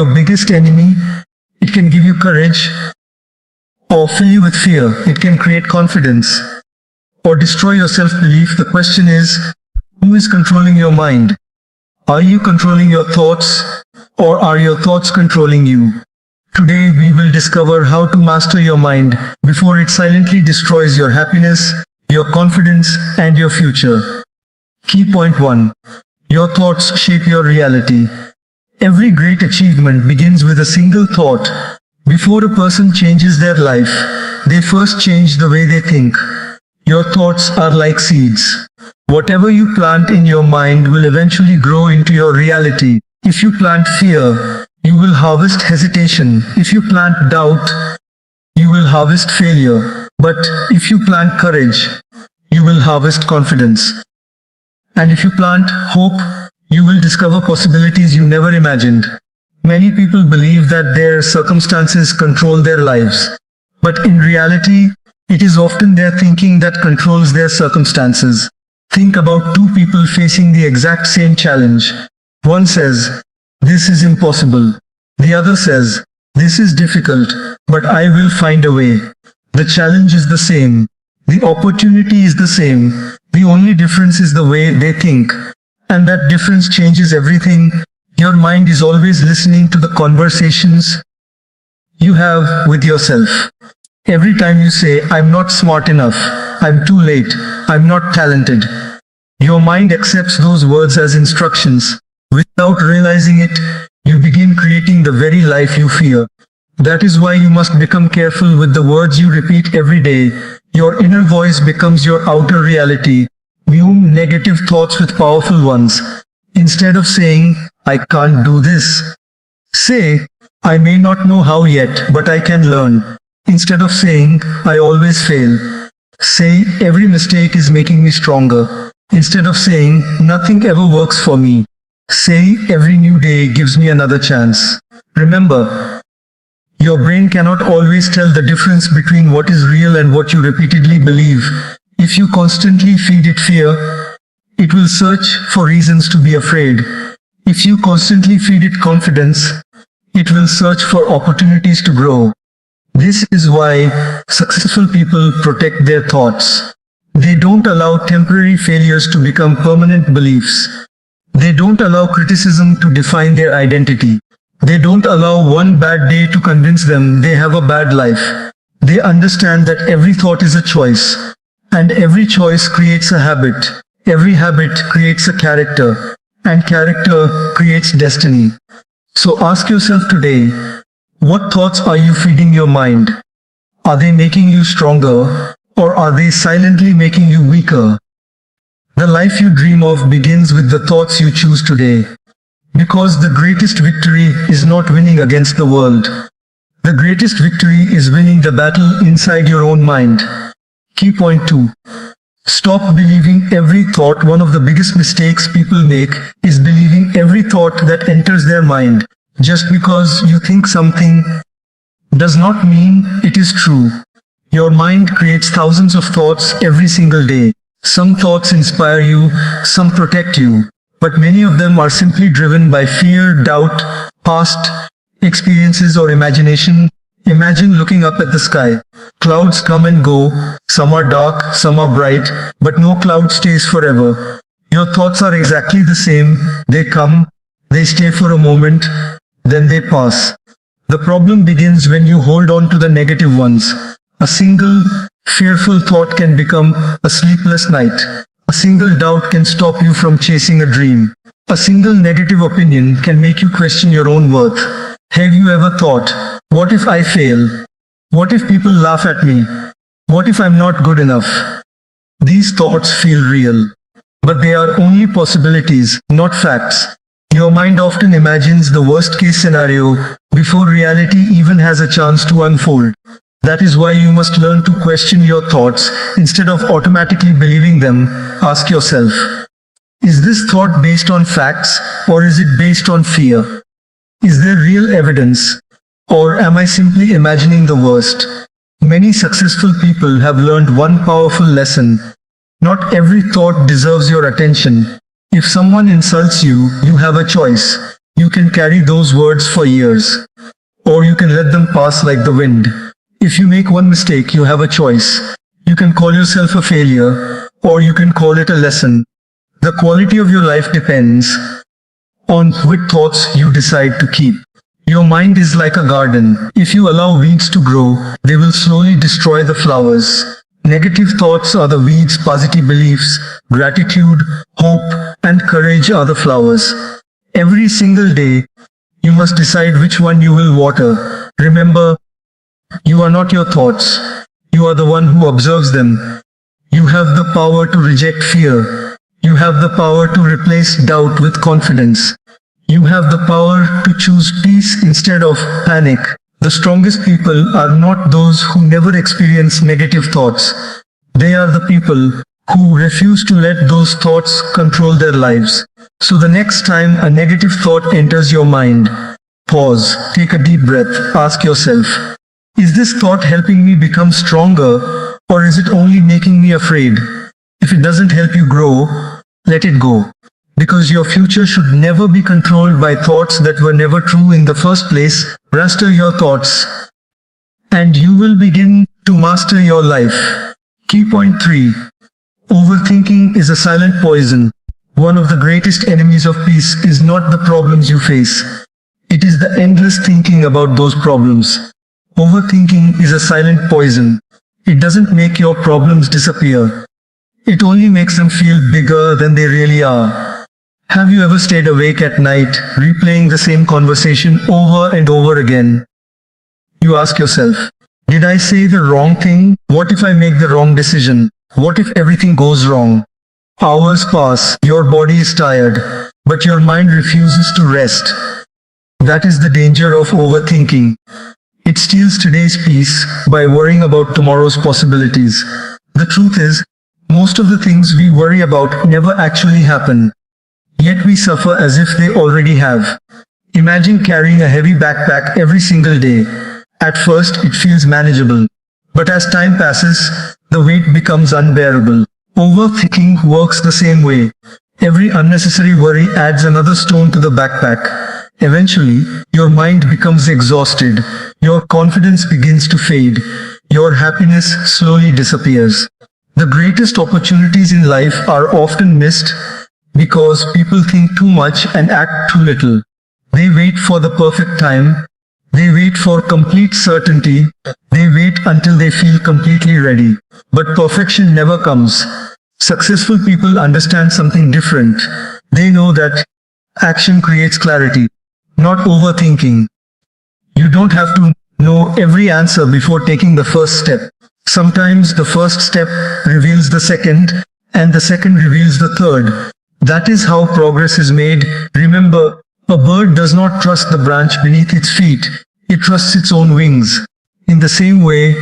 your biggest enemy. It can give you courage or fill you with fear. It can create confidence or destroy your self-belief. The question is, who is controlling your mind? Are you controlling your thoughts, or are your thoughts controlling you? Today we will discover how to master your mind before it silently destroys your happiness, your confidence, and your future. Key point 1. Your thoughts shape your reality. Every great achievement begins with a single thought. Before a person changes their life, they first change the way they think. Your thoughts are like seeds. Whatever you plant in your mind will eventually grow into your reality. If you plant fear, you will harvest hesitation. If you plant doubt, you will harvest failure. But if you plant courage, you will harvest confidence. And if you plant hope, you will discover possibilities you never imagined. Many people believe that their circumstances control their lives. But in reality, it is often their thinking that controls their circumstances. Think about two people facing the exact same challenge. One says, "This is impossible." The other says, "This is difficult, but I will find a way." The challenge is the same. The opportunity is the same. The only difference is the way they think. And that difference changes everything. Your mind is always listening to the conversations you have with yourself. Every time you say, "I'm not smart enough," "I'm too late," "I'm not talented," your mind accepts those words as instructions. Without realizing it, you begin creating the very life you fear. That is why you must become careful with the words you repeat every day. Your inner voice becomes your outer reality. Mute negative thoughts with powerful ones. Instead of saying, "I can't do this," say, "I may not know how yet, but I can learn." Instead of saying, "I always fail," say, "Every mistake is making me stronger." Instead of saying, "Nothing ever works for me," say, "Every new day gives me another chance." Remember, your brain cannot always tell the difference between what is real and what you repeatedly believe. If you constantly feed it fear, it will search for reasons to be afraid. If you constantly feed it confidence, it will search for opportunities to grow. This is why successful people protect their thoughts. They don't allow temporary failures to become permanent beliefs. They don't allow criticism to define their identity. They don't allow one bad day to convince them they have a bad life. They understand that every thought is a choice, and every choice creates a habit. Every habit creates a character, and character creates destiny. So ask yourself today, what thoughts are you feeding your mind? Are they making you stronger, or are they silently making you weaker? The life you dream of begins with the thoughts you choose today. Because the greatest victory is not winning against the world. The greatest victory is winning the battle inside your own mind. Key point 2. Stop believing every thought. One of the biggest mistakes people make is believing every thought that enters their mind. Just because you think something does not mean it is true. Your mind creates thousands of thoughts every single day. Some thoughts inspire you, some protect you, but many of them are simply driven by fear, doubt, past experiences, or imagination. Imagine looking up at the sky. Clouds come and go, some are dark, some are bright, but no cloud stays forever. Your thoughts are exactly the same. They come, they stay for a moment, then they pass. The problem begins when you hold on to the negative ones. A single fearful thought can become a sleepless night. A single doubt can stop you from chasing a dream. A single negative opinion can make you question your own worth. Have you ever thought, what if I fail? What if people laugh at me? What if I'm not good enough? These thoughts feel real, but they are only possibilities, not facts. Your mind often imagines the worst case scenario before reality even has a chance to unfold. That is why you must learn to question your thoughts instead of automatically believing them. Ask yourself, is this thought based on facts, or is it based on fear? Is there real evidence, or am I simply imagining the worst? Many successful people have learned one powerful lesson. Not every thought deserves your attention. If someone insults you, you have a choice. You can carry those words for years, or you can let them pass like the wind. If you make one mistake, you have a choice. You can call yourself a failure, or you can call it a lesson. The quality of your life depends on which thoughts you decide to keep. Your mind is like a garden. If you allow weeds to grow, they will slowly destroy the flowers. Negative thoughts are the weeds, positive beliefs, gratitude, hope, and courage are the flowers. Every single day, you must decide which one you will water. Remember, you are not your thoughts. You are the one who observes them. You have the power to reject fear. You have the power to replace doubt with confidence. You have the power to choose peace instead of panic. The strongest people are not those who never experience negative thoughts. They are the people who refuse to let those thoughts control their lives. So the next time a negative thought enters your mind, pause, take a deep breath, ask yourself, is this thought helping me become stronger, or is it only making me afraid? If it doesn't help you grow, let it go. Because your future should never be controlled by thoughts that were never true in the first place. Master your thoughts, and you will begin to master your life. Key point 3. Overthinking is a silent poison. One of the greatest enemies of peace is not the problems you face. It is the endless thinking about those problems. Overthinking is a silent poison. It doesn't make your problems disappear. It only makes them feel bigger than they really are. Have you ever stayed awake at night, replaying the same conversation over and over again? You ask yourself, did I say the wrong thing? What if I make the wrong decision? What if everything goes wrong? Hours pass, your body is tired, but your mind refuses to rest. That is the danger of overthinking. It steals today's peace by worrying about tomorrow's possibilities. The truth is, most of the things we worry about never actually happen. Yet we suffer as if they already have. Imagine carrying a heavy backpack every single day. At first, it feels manageable. But as time passes, the weight becomes unbearable. Overthinking works the same way. Every unnecessary worry adds another stone to the backpack. Eventually, your mind becomes exhausted. Your confidence begins to fade. Your happiness slowly disappears. The greatest opportunities in life are often missed because people think too much and act too little. They wait for the perfect time. They wait for complete certainty. They wait until they feel completely ready. But perfection never comes. Successful people understand something different. They know that action creates clarity, not overthinking. You don't have to know every answer before taking the first step. Sometimes the first step reveals the second, and the second reveals the third. That is how progress is made. Remember, a bird does not trust the branch beneath its feet. It trusts its own wings. In the same way,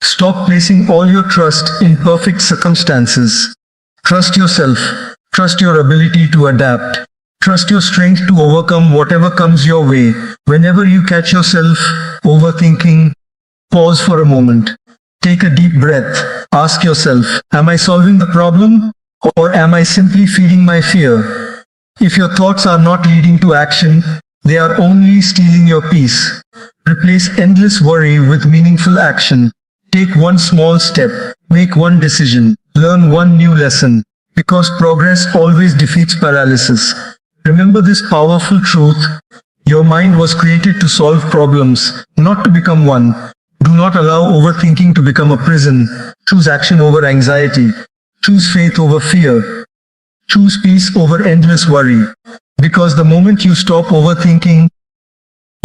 stop placing all your trust in perfect circumstances. Trust yourself. Trust your ability to adapt. Trust your strength to overcome whatever comes your way. Whenever you catch yourself overthinking, pause for a moment. Take a deep breath. Ask yourself, am I solving the problem, or am I simply feeding my fear? If your thoughts are not leading to action, they are only stealing your peace. Replace endless worry with meaningful action. Take one small step. Make one decision. Learn one new lesson. Because progress always defeats paralysis. Remember this powerful truth. Your mind was created to solve problems, not to become one. Do not allow overthinking to become a prison. Choose action over anxiety. Choose faith over fear. Choose peace over endless worry. Because the moment you stop overthinking,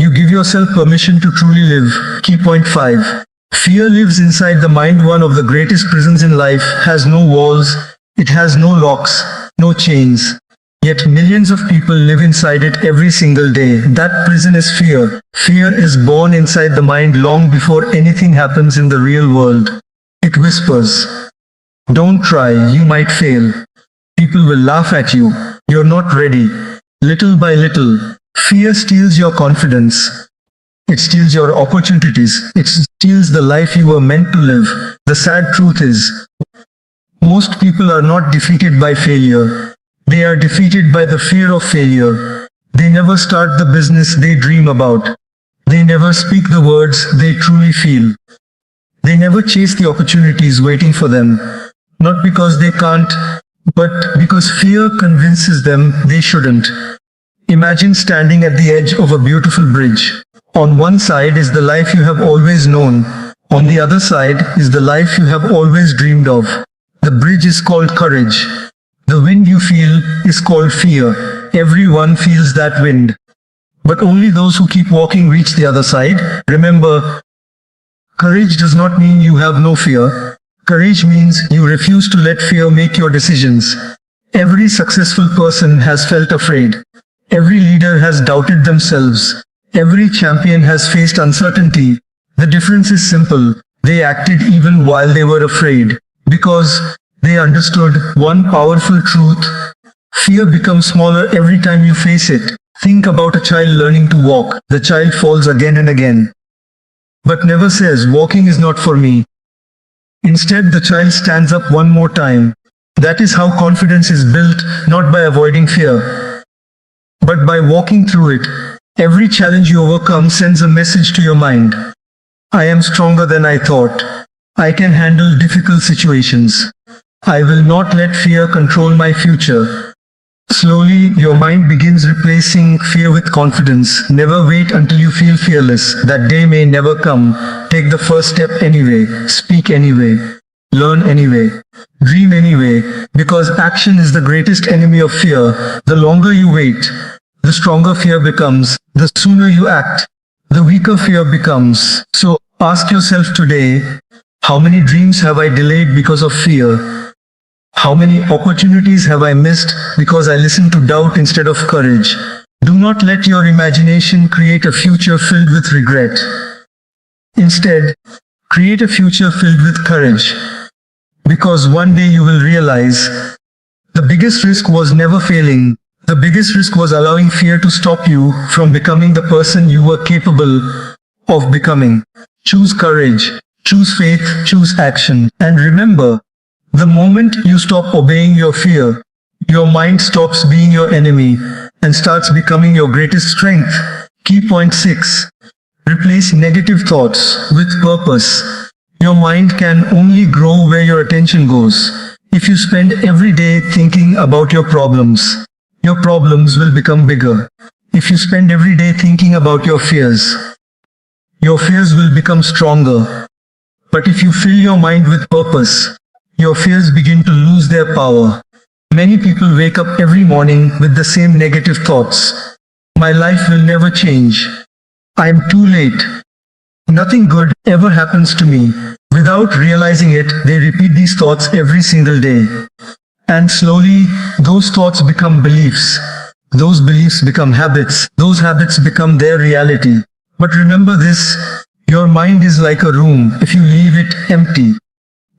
you give yourself permission to truly live. Key point 5. Fear lives inside the mind. One of the greatest prisons in life has no walls. It has no locks, no chains. Yet millions of people live inside it every single day. That prison is fear. Fear is born inside the mind long before anything happens in the real world. It whispers, don't try, you might fail. People will laugh at you. You're not ready. Little by little, fear steals your confidence. It steals your opportunities. It steals the life you were meant to live. The sad truth is, most people are not defeated by failure. They are defeated by the fear of failure. They never start the business they dream about. They never speak the words they truly feel. They never chase the opportunities waiting for them. Not because they can't, but because fear convinces them they shouldn't. Imagine standing at the edge of a beautiful bridge. On one side is the life you have always known. On the other side is the life you have always dreamed of. The bridge is called courage. The wind you feel is called fear. Everyone feels that wind. But only those who keep walking reach the other side. Remember, courage does not mean you have no fear. Courage means you refuse to let fear make your decisions. Every successful person has felt afraid. Every leader has doubted themselves. Every champion has faced uncertainty. The difference is simple. They acted even while they were afraid. Because they understood one powerful truth. Fear becomes smaller every time you face it. Think about a child learning to walk. The child falls again and again, but never says, "Walking is not for me." Instead, the child stands up one more time. That is how confidence is built, not by avoiding fear, but by walking through it. Every challenge you overcome sends a message to your mind. I am stronger than I thought. I can handle difficult situations. I will not let fear control my future. Slowly, your mind begins replacing fear with confidence. Never wait until you feel fearless. That day may never come. Take the first step anyway. Speak anyway. Learn anyway. Dream anyway. Because action is the greatest enemy of fear. The longer you wait, the stronger fear becomes. The sooner you act, the weaker fear becomes. So ask yourself today, how many dreams have I delayed because of fear? How many opportunities have I missed because I listened to doubt instead of courage? Do not let your imagination create a future filled with regret. Instead, create a future filled with courage. Because one day you will realize the biggest risk was never failing. The biggest risk was allowing fear to stop you from becoming the person you were capable of becoming. Choose courage, choose faith, choose action. And remember, the moment you stop obeying your fear, your mind stops being your enemy and starts becoming your greatest strength. Key point 6. Replace negative thoughts with purpose. Your mind can only grow where your attention goes. If you spend every day thinking about your problems will become bigger. If you spend every day thinking about your fears will become stronger. But if you fill your mind with purpose, your fears begin to lose their power. Many people wake up every morning with the same negative thoughts. My life will never change. I am too late. Nothing good ever happens to me. Without realizing it, they repeat these thoughts every single day. And slowly, those thoughts become beliefs. Those beliefs become habits. Those habits become their reality. But remember this, your mind is like a room. If you leave it empty,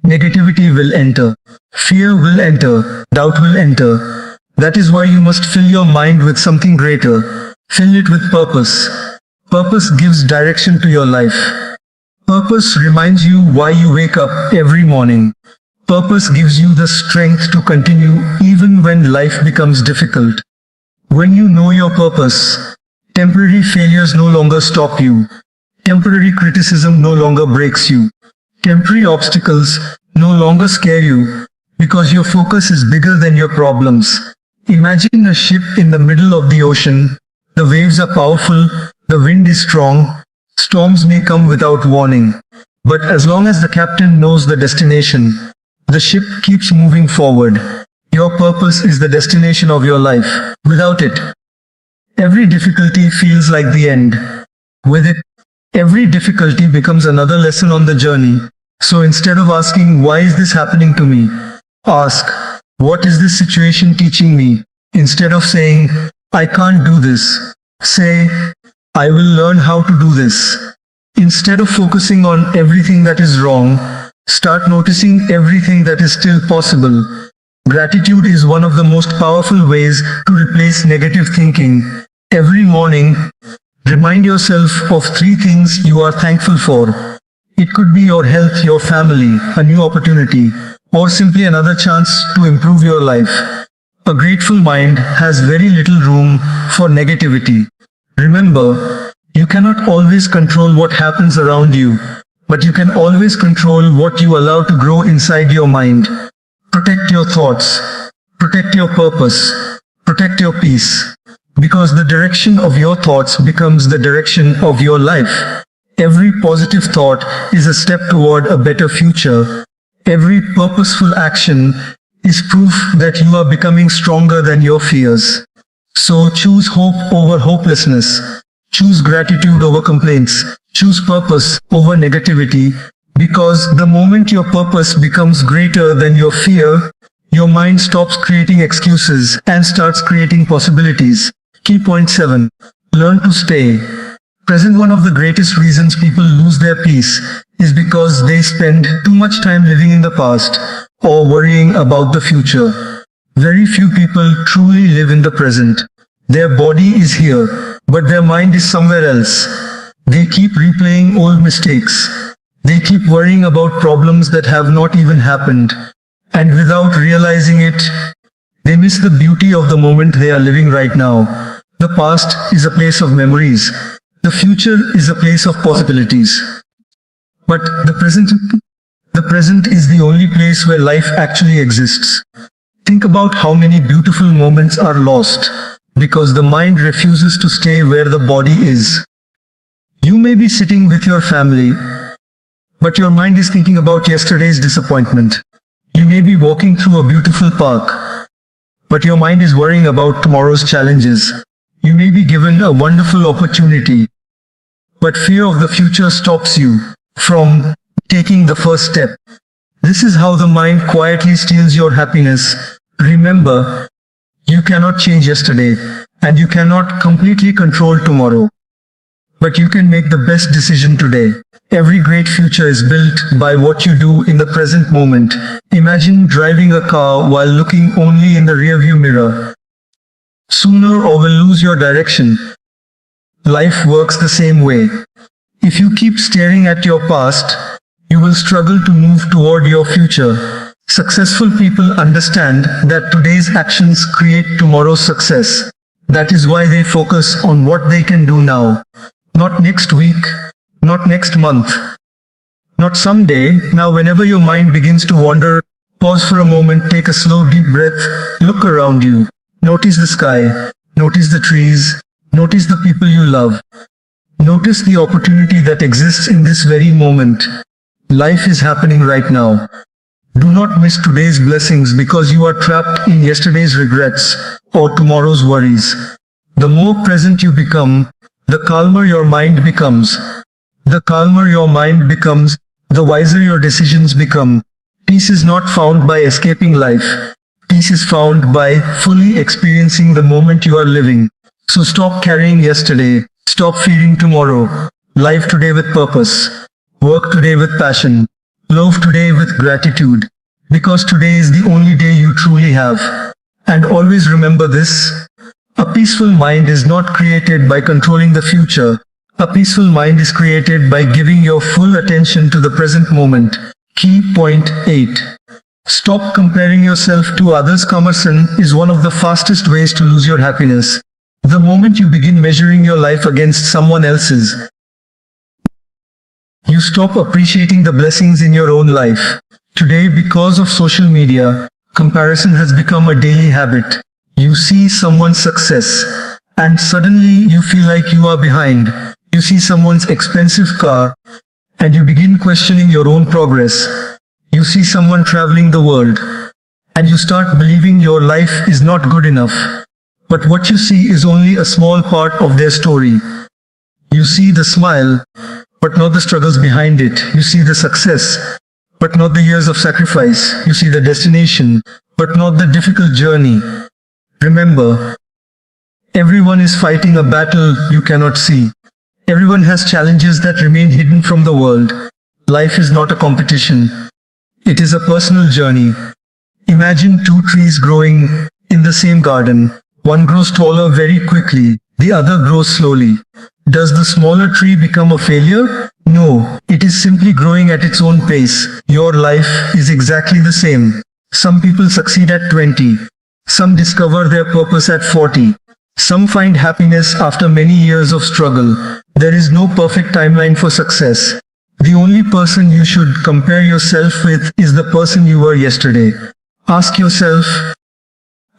negativity will enter. Fear will enter. Doubt will enter. That is why you must fill your mind with something greater. Fill it with purpose. Purpose gives direction to your life. Purpose reminds you why you wake up every morning. Purpose gives you the strength to continue even when life becomes difficult. When you know your purpose, temporary failures no longer stop you. Temporary criticism no longer breaks you. Temporary obstacles no longer scare you because your focus is bigger than your problems. Imagine a ship in the middle of the ocean. The waves are powerful, the wind is strong, storms may come without warning. But as long as the captain knows the destination, the ship keeps moving forward. Your purpose is the destination of your life. Without it, every difficulty feels like the end. With it, every difficulty becomes another lesson on the journey. So instead of asking, "Why is this happening to me?" ask, "What is this situation teaching me?" Instead of saying, "I can't do this," say, "I will learn how to do this." Instead of focusing on everything that is wrong, start noticing everything that is still possible. Gratitude is one of the most powerful ways to replace negative thinking. Every morning, remind yourself of 3 things you are thankful for. It could be your health, your family, a new opportunity, or simply another chance to improve your life. A grateful mind has very little room for negativity. Remember, you cannot always control what happens around you, but you can always control what you allow to grow inside your mind. Protect your thoughts. Protect your purpose. Protect your peace. Because the direction of your thoughts becomes the direction of your life. Every positive thought is a step toward a better future. Every purposeful action is proof that you are becoming stronger than your fears. So choose hope over hopelessness. Choose gratitude over complaints. Choose purpose over negativity. Because the moment your purpose becomes greater than your fear, your mind stops creating excuses and starts creating possibilities. Key point 7. Learn to stay present. One of the greatest reasons people lose their peace is because they spend too much time living in the past or worrying about the future. Very few people truly live in the present. Their body is here, but their mind is somewhere else. They keep replaying old mistakes. They keep worrying about problems that have not even happened. And without realizing it, they miss the beauty of the moment they are living right now. The past is a place of memories. The future is a place of possibilities. But the present is the only place where life actually exists. Think about how many beautiful moments are lost because the mind refuses to stay where the body is. You may be sitting with your family, but your mind is thinking about yesterday's disappointment. You may be walking through a beautiful park, but your mind is worrying about tomorrow's challenges. You may be given a wonderful opportunity, but fear of the future stops you from taking the first step. This is how the mind quietly steals your happiness. Remember, you cannot change yesterday, and you cannot completely control tomorrow. But you can make the best decision today. Every great future is built by what you do in the present moment. Imagine driving a car while looking only in the rearview mirror. Sooner or will lose your direction. Life works the same way. If you keep staring at your past, you will struggle to move toward your future. Successful people understand that today's actions create tomorrow's success. That is why they focus on what they can do now. Not next week, not next month, not someday. Now whenever your mind begins to wander, pause for a moment, take a slow deep breath, look around you. Notice the sky, notice the trees, notice the people you love. Notice the opportunity that exists in this very moment. Life is happening right now. Do not miss today's blessings because you are trapped in yesterday's regrets or tomorrow's worries. The more present you become, the calmer your mind becomes. The calmer your mind becomes, the wiser your decisions become. Peace is not found by escaping life. Peace is found by fully experiencing the moment you are living. So stop carrying yesterday. Stop fearing tomorrow. Live today with purpose. Work today with passion. Love today with gratitude. Because today is the only day you truly have. And always remember this. A peaceful mind is not created by controlling the future. A peaceful mind is created by giving your full attention to the present moment. Key point 8. Stop comparing yourself to others. Comparison is one of the fastest ways to lose your happiness. The moment you begin measuring your life against someone else's, you stop appreciating the blessings in your own life. Today, because of social media, comparison has become a daily habit. You see someone's success, and suddenly you feel like you are behind. You see someone's expensive car, and you begin questioning your own progress. You see someone traveling the world, and you start believing your life is not good enough. But what you see is only a small part of their story. You see the smile, but not the struggles behind it. You see the success, but not the years of sacrifice. You see the destination, but not the difficult journey. Remember, everyone is fighting a battle you cannot see. Everyone has challenges that remain hidden from the world. Life is not a competition. It is a personal journey. Imagine two trees growing in the same garden. One grows taller very quickly, the other grows slowly. Does the smaller tree become a failure? No, it is simply growing at its own pace. Your life is exactly the same. Some people succeed at 20. Some discover their purpose at 40. Some find happiness after many years of struggle. There is no perfect timeline for success. The only person you should compare yourself with is the person you were yesterday. Ask yourself,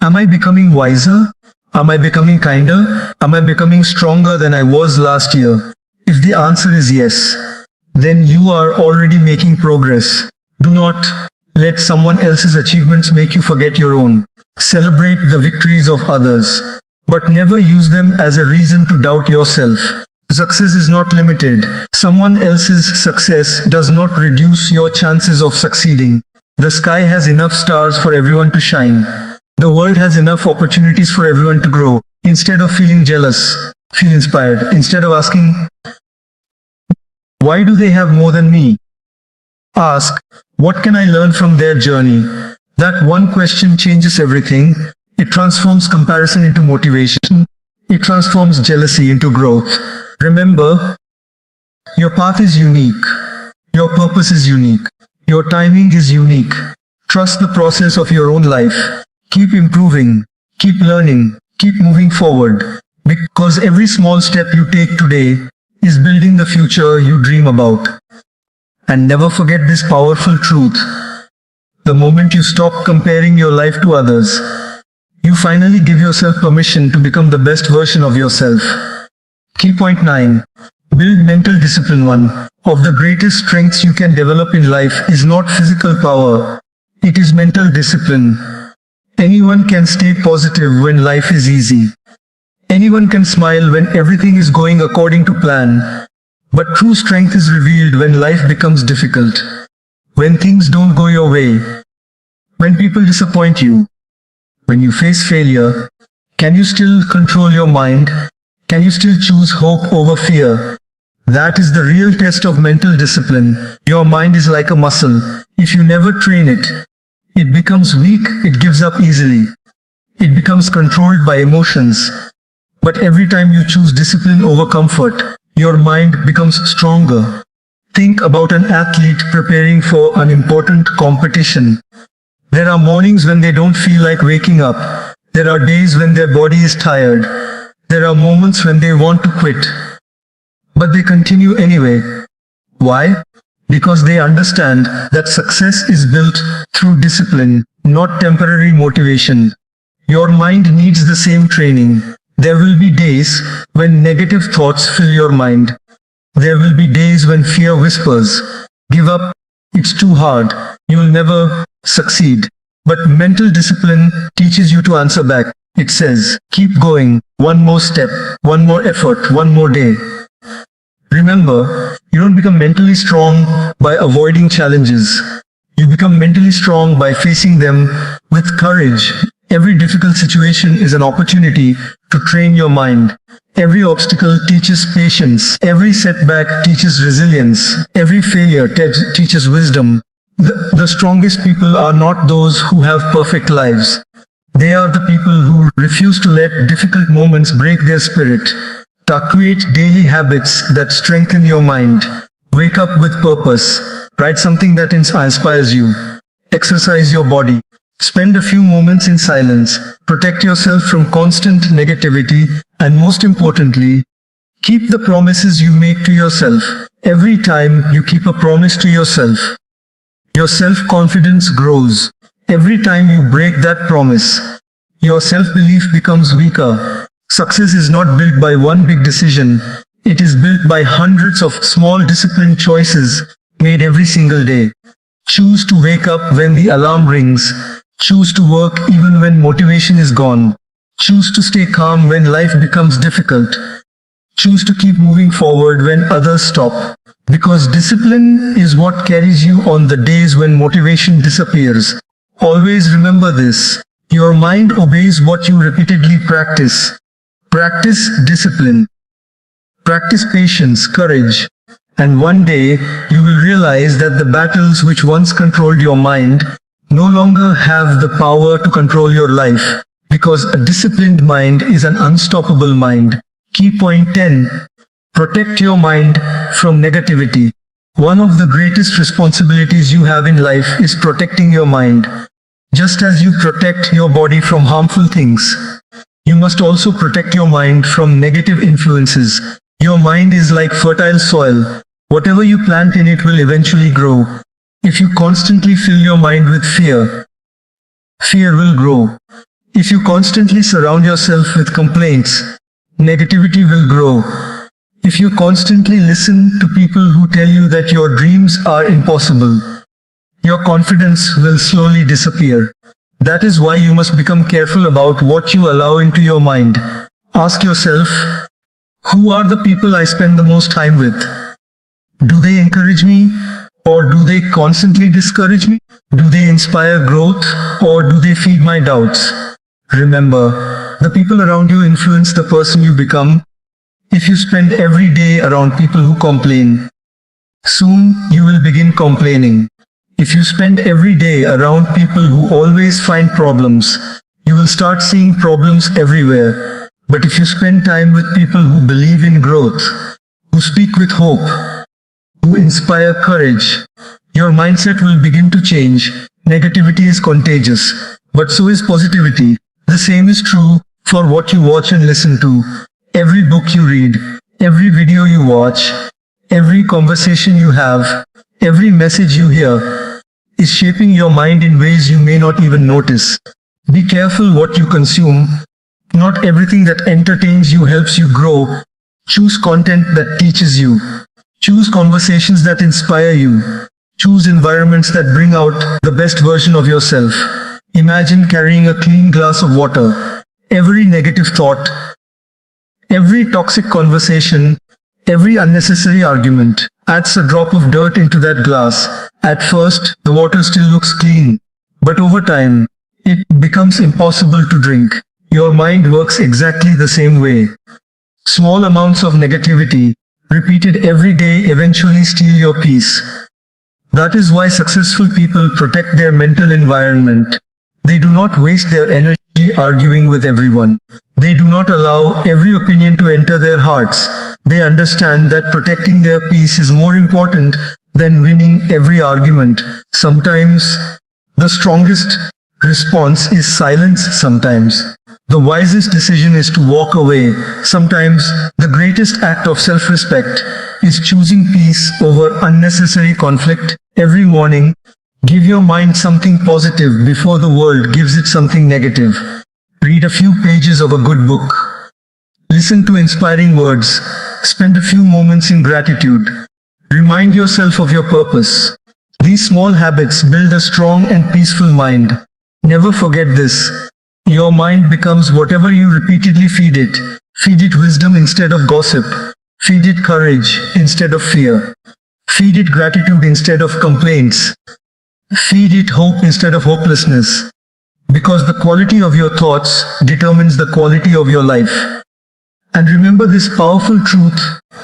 am I becoming wiser? Am I becoming kinder? Am I becoming stronger than I was last year? If the answer is yes, then you are already making progress. Do not let someone else's achievements make you forget your own. Celebrate the victories of others, but never use them as a reason to doubt yourself. Success is not limited. Someone else's success does not reduce your chances of succeeding. The sky has enough stars for everyone to shine. The world has enough opportunities for everyone to grow. Instead of feeling jealous, feel inspired. Instead of asking, why do they have more than me? Ask, what can I learn from their journey? That one question changes everything. It transforms comparison into motivation. It transforms jealousy into growth. Remember, your path is unique. Your purpose is unique. Your timing is unique. Trust the process of your own life. Keep improving. Keep learning. Keep moving forward. Because every small step you take today is building the future you dream about. And never forget this powerful truth. The moment you stop comparing your life to others, you finally give yourself permission to become the best version of yourself. Key point 9. Build mental discipline. One of the greatest strengths you can develop in life is not physical power. It is mental discipline. Anyone can stay positive when life is easy. Anyone can smile when everything is going according to plan. But true strength is revealed when life becomes difficult. When things don't go your way. When people disappoint you. When you face failure. Can you still control your mind? Can you still choose hope over fear? That is the real test of mental discipline. Your mind is like a muscle. If you never train it, it becomes weak, it gives up easily. It becomes controlled by emotions. But every time you choose discipline over comfort, your mind becomes stronger. Think about an athlete preparing for an important competition. There are mornings when they don't feel like waking up. There are days when their body is tired. There are moments when they want to quit. But they continue anyway. Why? Because they understand that success is built through discipline, not temporary motivation. Your mind needs the same training. There will be days when negative thoughts fill your mind. There will be days when fear whispers, give up, it's too hard, you'll never succeed. But mental discipline teaches you to answer back. It says, keep going, one more step, one more effort, one more day. Remember, you don't become mentally strong by avoiding challenges. You become mentally strong by facing them with courage. Every difficult situation is an opportunity to train your mind. Every obstacle teaches patience. Every setback teaches resilience. Every failure teaches wisdom. The strongest people are not those who have perfect lives. They are the people who refuse to let difficult moments break their spirit. Create daily habits that strengthen your mind. Wake up with purpose. Write something that inspires you. Exercise your body. Spend a few moments in silence. Protect yourself from constant negativity. And most importantly, keep the promises you make to yourself. Every time you keep a promise to yourself, your self-confidence grows. Every time you break that promise, your self-belief becomes weaker. Success is not built by one big decision. It is built by hundreds of small disciplined choices made every single day. Choose to wake up when the alarm rings. Choose to work even when motivation is gone. Choose to stay calm when life becomes difficult. Choose to keep moving forward when others stop. Because discipline is what carries you on the days when motivation disappears. Always remember this. Your mind obeys what you repeatedly practice. Practice discipline. Practice patience, courage. And one day, you will realize that the battles which once controlled your mind no longer have the power to control your life. Because a disciplined mind is an unstoppable mind. Key point 10. Protect your mind from negativity. One of the greatest responsibilities you have in life is protecting your mind. Just as you protect your body from harmful things, you must also protect your mind from negative influences. Your mind is like fertile soil. Whatever you plant in it will eventually grow. If you constantly fill your mind with fear, fear will grow. If you constantly surround yourself with complaints, negativity will grow. If you constantly listen to people who tell you that your dreams are impossible, your confidence will slowly disappear. That is why you must become careful about what you allow into your mind. Ask yourself, who are the people I spend the most time with? Do they encourage me, or do they constantly discourage me? Do they inspire growth, or do they feed my doubts? Remember, the people around you influence the person you become. If you spend every day around people who complain, soon you will begin complaining. If you spend every day around people who always find problems, you will start seeing problems everywhere. But if you spend time with people who believe in growth, who speak with hope, who inspire courage, your mindset will begin to change. Negativity is contagious, but so is positivity. The same is true for what you watch and listen to. Every book you read, every video you watch, every conversation you have, every message you hear, is shaping your mind in ways you may not even notice. Be careful what you consume. Not everything that entertains you helps you grow. Choose content that teaches you. Choose conversations that inspire you. Choose environments that bring out the best version of yourself. Imagine carrying a clean glass of water. Every negative thought, every toxic conversation, every unnecessary argument adds a drop of dirt into that glass. At first, the water still looks clean, but over time, it becomes impossible to drink. Your mind works exactly the same way. Small amounts of negativity, repeated every day, eventually steal your peace. That is why successful people protect their mental environment. They do not waste their energy arguing with everyone. They do not allow every opinion to enter their hearts. They understand that protecting their peace is more important than winning every argument. Sometimes, the strongest response is silence. Sometimes, the wisest decision is to walk away. Sometimes, the greatest act of self-respect is choosing peace over unnecessary conflict. Every morning, give your mind something positive before the world gives it something negative. Read a few pages of a good book. Listen to inspiring words. Spend a few moments in gratitude. Remind yourself of your purpose. These small habits build a strong and peaceful mind. Never forget this. Your mind becomes whatever you repeatedly feed it. Feed it wisdom instead of gossip. Feed it courage instead of fear. Feed it gratitude instead of complaints. Feed it hope instead of hopelessness. Because the quality of your thoughts determines the quality of your life. And remember this powerful truth,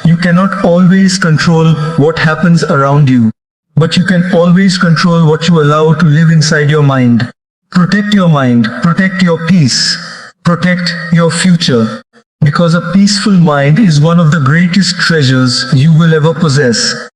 you cannot always control what happens around you, but you can always control what you allow to live inside your mind. Protect your mind, protect your peace, protect your future, because a peaceful mind is one of the greatest treasures you will ever possess.